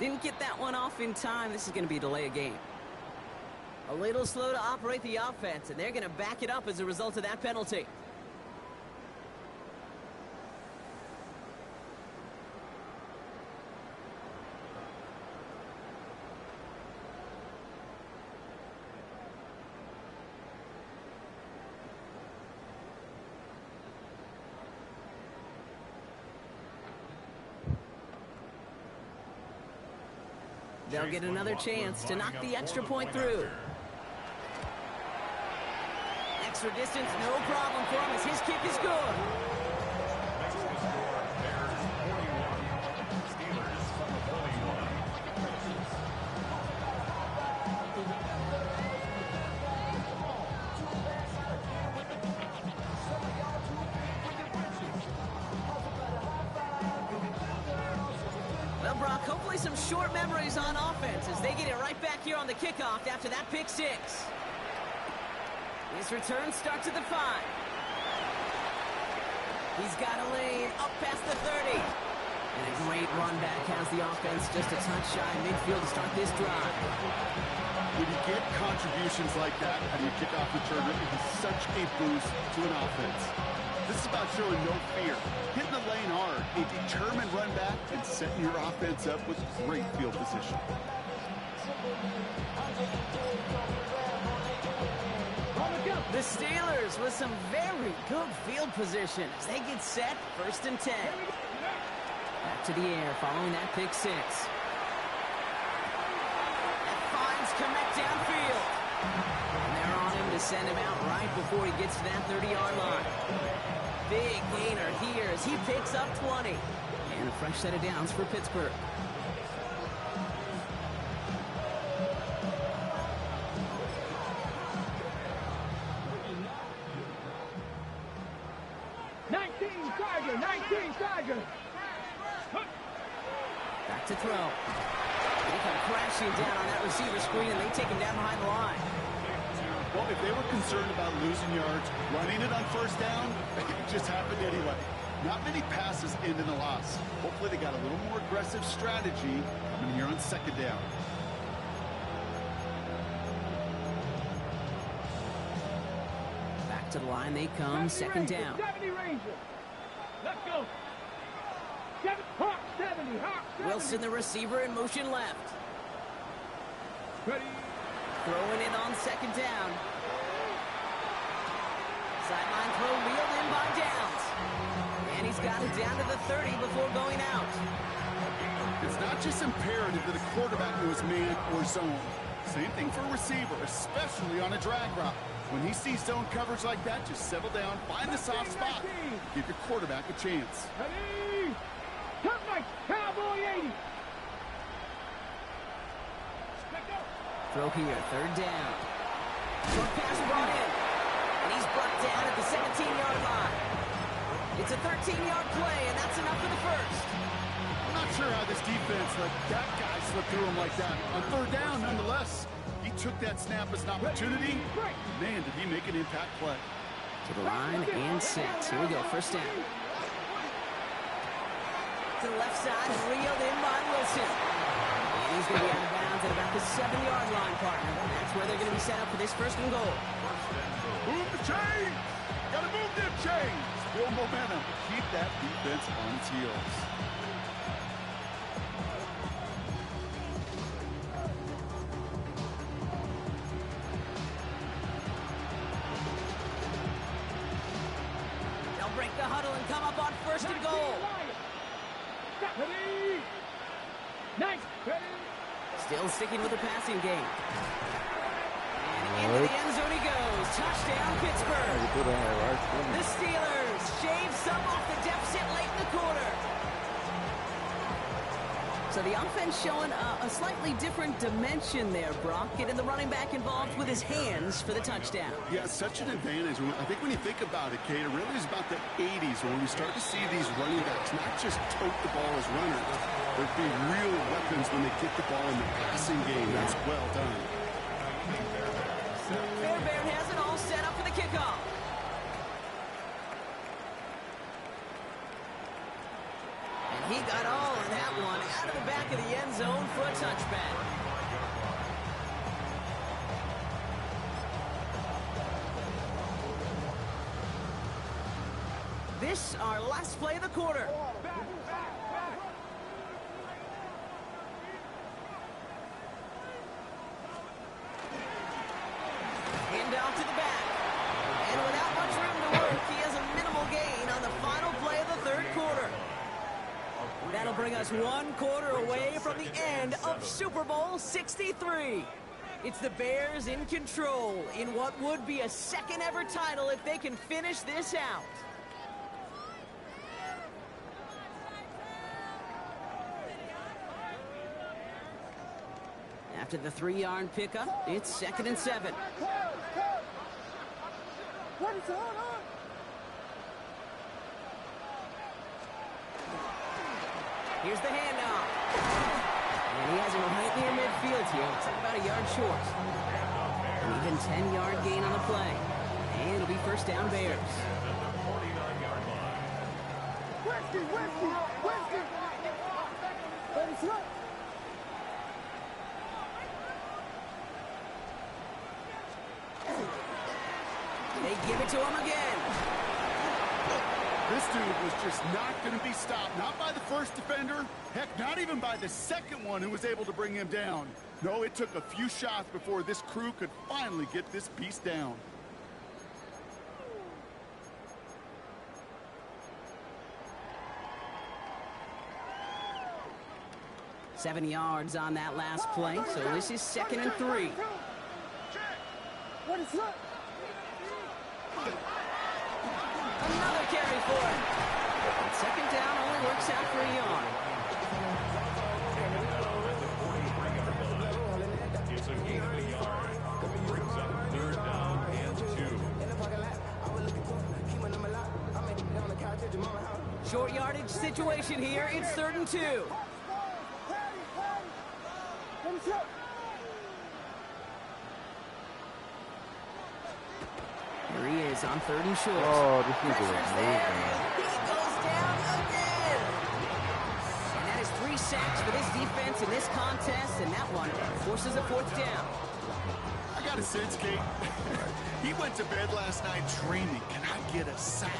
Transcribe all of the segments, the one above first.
Didn't get that one off in time. This is going to be a delay of game. A little slow to operate the offense, and they're going to back it up as a result of that penalty. They'll get another chance to knock the extra point through. Extra distance, no problem for him as his kick is good. Well, Brock, hopefully some short memories on offense as they get it right back here on the kickoff after that pick six. His return starts at the 5. He's got a lane up past the 30. And a great run back has the offense just a touch shy midfield to start this drive. When you get contributions like that on your kickoff return, it is such a boost to an offense. This is about showing no fear, hitting the lane hard, a determined run back, and setting your offense up with great field position. The Steelers with some very good field position as they get set, 1st and 10. Back to the air following that pick six. That finds Kmet downfield. And they're on him to send him out right before he gets to that 30-yard line. Big gainer here as he picks up 20. And a fresh set of downs for Pittsburgh. Back to throw. They come crashing down on that receiver screen, and they take him down behind the line. Well, if they were concerned about losing yards, running it on 1st down, it just happened anyway. Not many passes end in a loss. Hopefully they got a little more aggressive strategy coming here on 2nd down. Back to the line they come, 2nd down. 70 Ranger. Let's go. Hawk 70, Hawk 70. Wilson, the receiver, in motion left. Ready. Throwing it on 2nd down. Sideline throw wheeled in by Downs. And he's got it down to the 30 before going out. It's not just imperative that a quarterback knows man or zone. Same thing for a receiver, especially on a drag route. When he sees zone coverage like that, just settle down, find the soft spot, give your quarterback a chance. Ready. Top right, Cowboy 80. Throw here, 3rd down. Short pass brought in. And he's brought down at the 17-yard line. It's a 13-yard play, and that's enough for the 1st. I'm not sure how this defense let that guy slip through him like that. On 3rd down, nonetheless, he took that snap as an opportunity. Man, did he make an impact play. To the line and set. Here we go, 1st down. To the left side, reeled in by Wilson. And he's going to be out of bounds at about the 7-yard line, partner. And that's where they're going to be set up for this 1st and goal. Move the chains! Gotta move them chains! Build momentum. Keep that defense on its heels. They'll break the huddle and come up on 1st and goal. Ready. Nice. Ready. Still sticking with the passing game. And into the end zone he goes. Touchdown, Pittsburgh. The Steelers shave some off the deficit late in the quarter. So the offense showing a slightly different dimension there, Brock. Getting the running back involved with his hands for the touchdown. Yeah, such an advantage. I think when you think about it, Kate, it really is about the 80s when we start to see these running backs not just tote the ball as runners, but be real weapons when they get the ball in the passing game. That's well done. Fairbairn has it all set up for the kickoff. And He got all of that one out of the back of the end zone for a touchback. This, our last play of the quarter. Handoff to the back. And without much room to work, he has a minimal gain on the final play of the third quarter. That'll bring us one quarter away from the end of Super Bowl 63. It's the Bears in control in what would be a second ever title if they can finish this out. After the 3-yard pickup, it's 2nd and 7. Here's the handoff. And he has him right near midfield here. It's about a yard short. An even 10-yard gain on the play. And it'll be first down Bears. They give it to him again. This dude was just not going to be stopped. Not by the first defender. Heck, not even by the second one who was able to bring him down. No, it took a few shots before this crew could finally get this beast down. Seven yards on that last play, so this is 2nd and 3. Another carry for him. And 2nd down only works out for a yard. It's a gain of a yard. Brings up 3rd down and 2. Short yardage situation here. It's 3rd and 2. Here he is on 3rd and short. Oh, this is Pressure's there. He goes down again. And that is 3 sacks for this defense in this contest, and that one forces a 4th down. I got a sense, Kate. He went to bed last night dreaming, can I get a sack?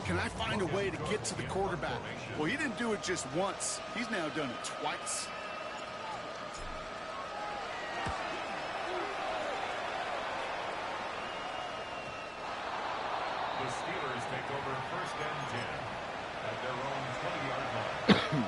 Can I find a way to get to the quarterback? Well, he didn't do it just once. He's now done it twice. The Steelers take over 1st and 10 at their own 20-yard line.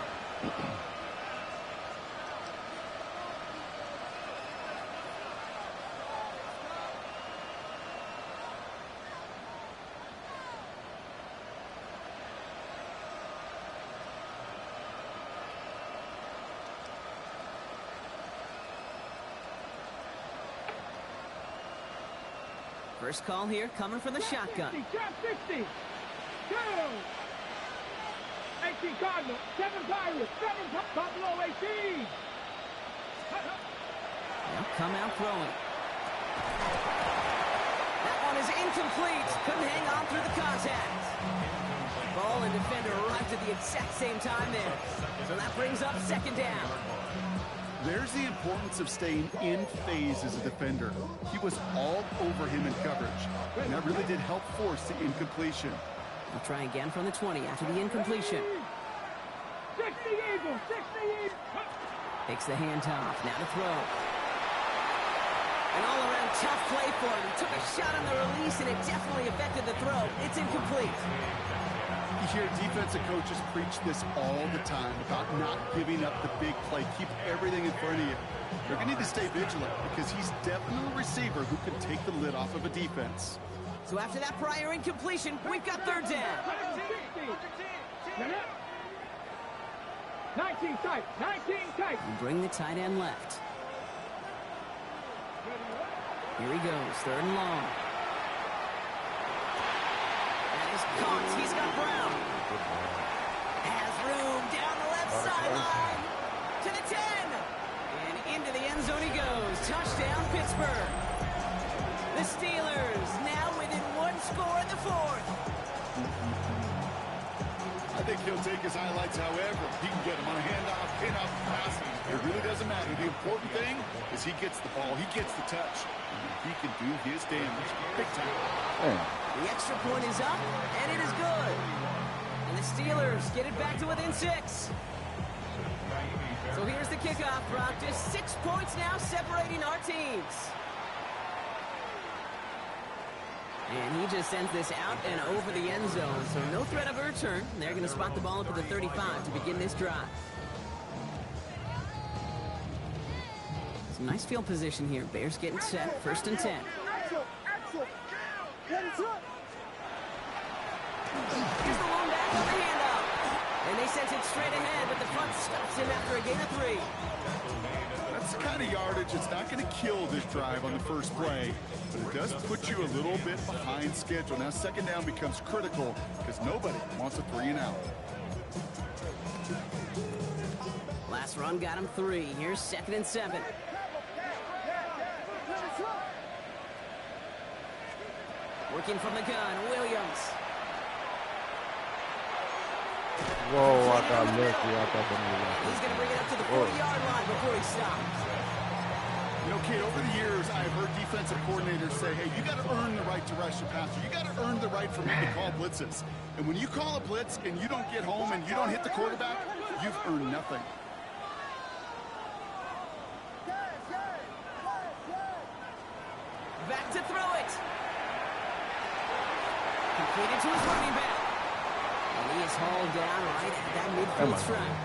First call here coming from the shotgun. Trap 60. 2. 18 Cardinals. 7 Pirates. 7 Buffalo 18. They'll come out throwing. That one is incomplete. Couldn't hang on through the contact. Ball and defender arrived at the exact same time there. So that brings up 2nd down. There's the importance of staying in phase as a defender. He was all over him in coverage, and that really did help force the incompletion. They'll try again from the 20 after the incompletion. 60 Eagles. 60 Eagles. Takes the handoff. Now to throw. An all-around tough play for him. He took a shot on the release, and it definitely affected the throw. It's incomplete. You hear defensive coaches preach this all the time about not giving up the big play. Keep everything in front of you. They're going to need to stay vigilant because he's definitely a receiver who can take the lid off of a defense. So after that prior incompletion, we've got 3rd down. 19 tight. 19 tight. And bring the tight end left. Here he goes, 3rd and long. That is caught. He's got Brown. Has room down the left sideline. To the 10. And into the end zone he goes. Touchdown, Pittsburgh. The Steelers now within 1 score in the 4th. A I think he'll take his highlights however he can get them on a handoff, pin-up, passing. It really doesn't matter. The important thing is he gets the ball, he gets the touch. He can do his damage big time. The extra point is up, and it is good. And the Steelers get it back to within 6. So here's the kickoff practice. 6 points now separating our teams. And he just sends this out and over the end zone, so no threat of a return. They're going to spot the ball up at the 35 to begin this drive. Some nice field position here. Bears getting set. 1st and 10. Here's the long back on the handoff. And they sent it straight ahead, but the punt stops him after a gain of 3. That's the kind of yardage it's not going to kill this drive on the first play, but it does put you a little bit behind schedule. Now 2nd down becomes critical because nobody wants a 3 and out. Last run got him 3. Here's 2nd and 7. Working from the gun, Williams. Whoa, I got lucky. He's going to bring it up to the 40-yard line before he stops. You know, Kate, over the years, I've heard defensive coordinators say, hey, you got to earn the right to rush your passer. You got to earn the right for me to call blitzes. And when you call a blitz and you don't get home and you don't hit the quarterback, you've earned nothing. Back to throw it. Completed to his running back. And he is hauled down right at that midfield stripe.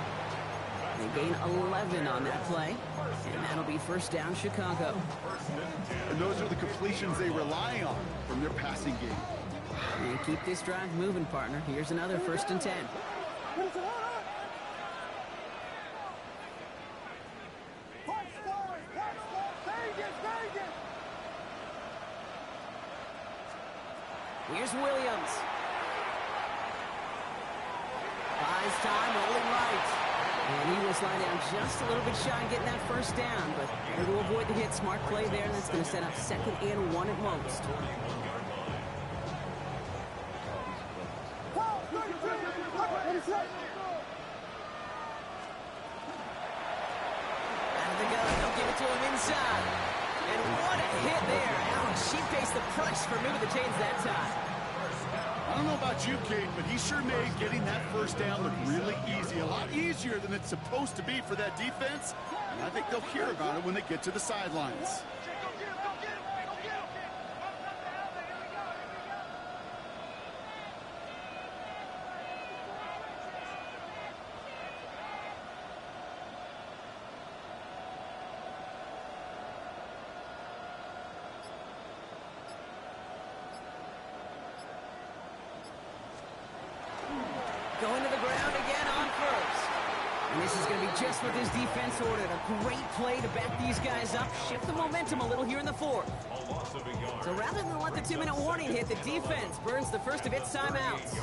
They gain 11 on that play. And that'll be 1st down, Chicago. And those are the completions they rely on from their passing game. And keep this drive moving, partner. Here's another 1st and 10. Here's Williams. Buys time, rolling right. And he will slide down just a little bit shy of getting that 1st down, but better to avoid the hit. Smart play there, and that's going to set up 2nd and 1 at most. Out of the gun, they'll give it to him inside. And what a hit there. Ouch, she faced the price for moving the chains that time. I don't know about you, Kate, but he sure made getting that 1st down look really easy. A lot easier than it's supposed to be for that defense. And I think they'll hear about it when they get to the sidelines. Going to the ground again on 1st. And this is going to be just what this defense ordered. A great play to back these guys up. Shift the momentum a little here in the 4th. So rather than let the 2-minute warning hit, the defense burns the first of its timeouts.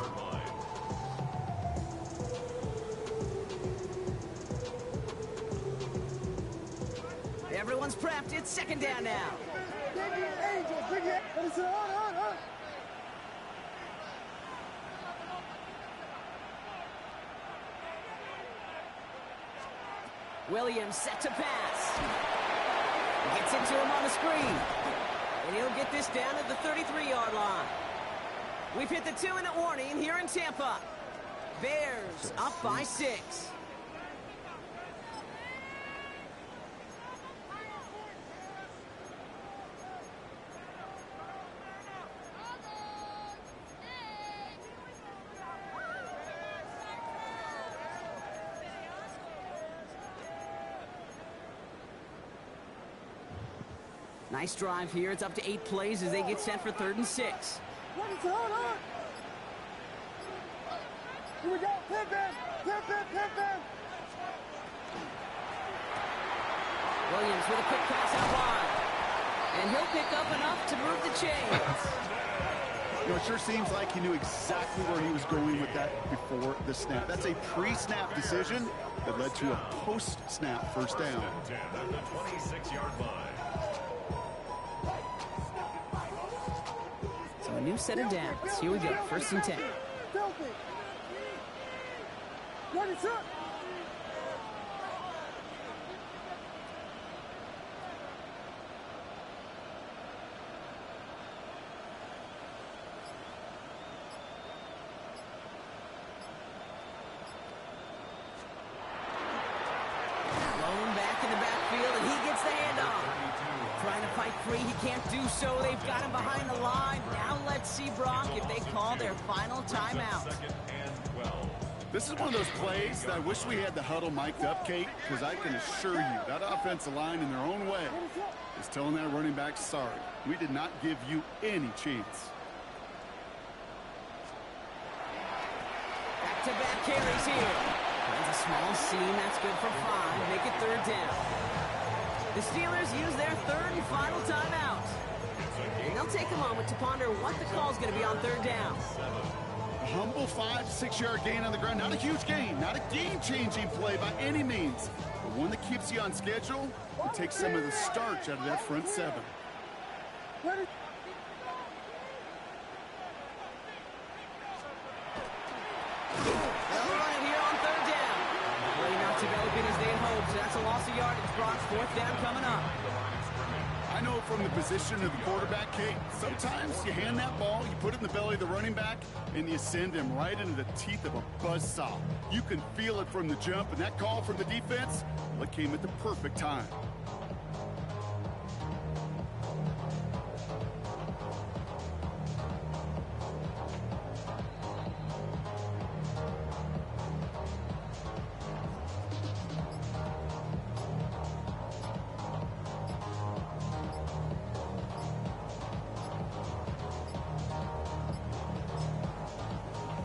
Everyone's prepped. It's 2nd down now. Williams set to pass. Gets into him on the screen. And he'll get this down at the 33-yard line. We've hit the 2-minute warning here in Tampa. Bears up by 6. Nice drive here. It's up to 8 plays as they get set for 3rd and 6. Here we go. Williams with a quick pass out wide. And he'll pick up enough to move the chains. You know, it sure seems like he knew exactly where he was going with that before the snap. That's a pre-snap decision that led to a post-snap 1st down. At the 26-yard line. So a new set of downs. Here we go. 1st and 10. Ready, set. Blown back in the backfield, and he gets the handoff. Trying to fight free, he can't do so. They've got him behind the line. Now let's see, Brock, if they call their final timeout. Second and 12. This is one of those plays that I wish we had the huddle mic'd up, Kate, because I can assure you that offensive line in their own way is telling that running back, sorry, we did not give you any chance. Back-to-back carries here. Finds a small seam. That's good for 5. Make it third down. The Steelers use their third and final timeout. And they'll take a moment to ponder what the call is going to be on third down. A humble 5 to 6 yard gain on the ground. Not a huge gain, not a game-changing play by any means, but one that keeps you on schedule and takes some of the starch out of that front 7. Ready. They'll run it here on third down. Really not developing as they had hoped, so that's a loss of yardage. Brock, fourth down coming up. I know from the position of the quarterback, Kate, sometimes you hand that ball, you put it in the belly of the running back, and you send him right into the teeth of a buzzsaw. You can feel it from the jump, and that call from the defense, well, it came at the perfect time.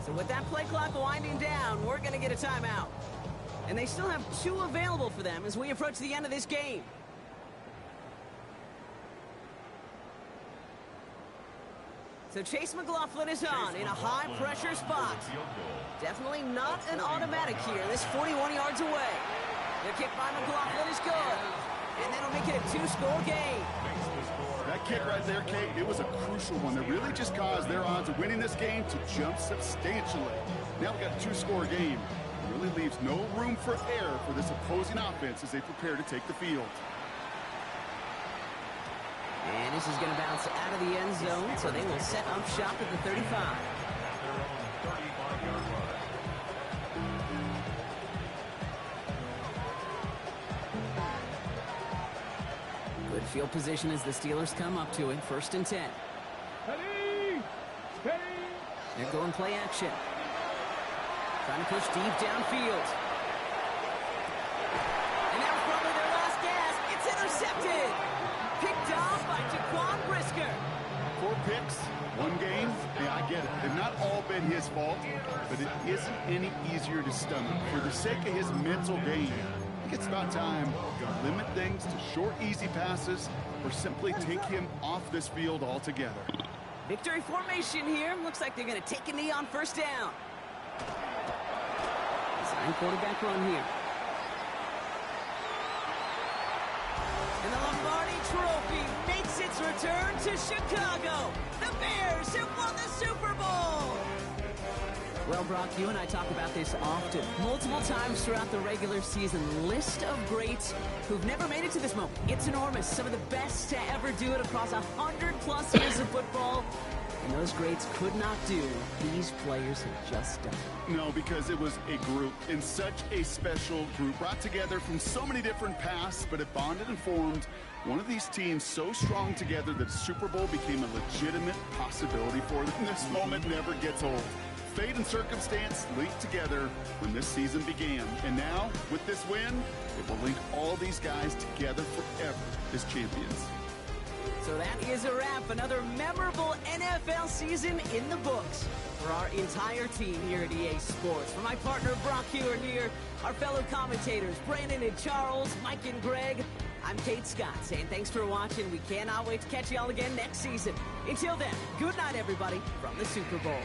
So with that play clock winding down, we're going to get a timeout. And they still have 2 available for them as we approach the end of this game. So Chase McLaughlin is on in a high-pressure spot. Definitely not an automatic here. This 41 yards away. The kick by McLaughlin is good. And that'll make it a 2-score game. That kick right there, Kate, it was a crucial one that really just caused their odds of winning this game to jump substantially. Now we got a 2-score game. It really leaves no room for error for this opposing offense as they prepare to take the field. And this is going to bounce out of the end zone, so they will set up shop at the 35. Their own 35-yard line. Good field position as the Steelers come up to it. First and 10. Steady! Steady! They're going play action. Trying to push deep downfield. And that was probably their last gasp. It's intercepted. Picked off by Jaquan Brisker. 4 picks, 1 game. Yeah, I get it. They've not all been his fault, but it isn't any easier to stomach. For the sake of his mental game, I think it's about time to limit things to short, easy passes or simply take him off this field altogether. Victory formation here. Looks like they're going to take a knee on first down. Design quarterback run here. And the Lombardi Trophy makes its return to Chicago. The Bears have won the Super Bowl. Well, Brock, you and I talk about this often, multiple times throughout the regular season. List of greats who've never made it to this moment. It's enormous. Some of the best to ever do it across 100+ years of football. And those greats could not do what these players have just done. No, because it was a group, and such a special group, brought together from so many different paths, but it bonded and formed one of these teams so strong together that Super Bowl became a legitimate possibility for them. This moment never gets old. Fate and circumstance linked together when this season began. And now, with this win, it will link all these guys together forever as champions. So that is a wrap. Another memorable NFL season in the books for our entire team here at EA Sports. For my partner, Brock Hewitt here, our fellow commentators, Brandon and Charles, Mike and Greg, I'm Kate Scott saying thanks for watching. We cannot wait to catch you all again next season. Until then, good night, everybody, from the Super Bowl.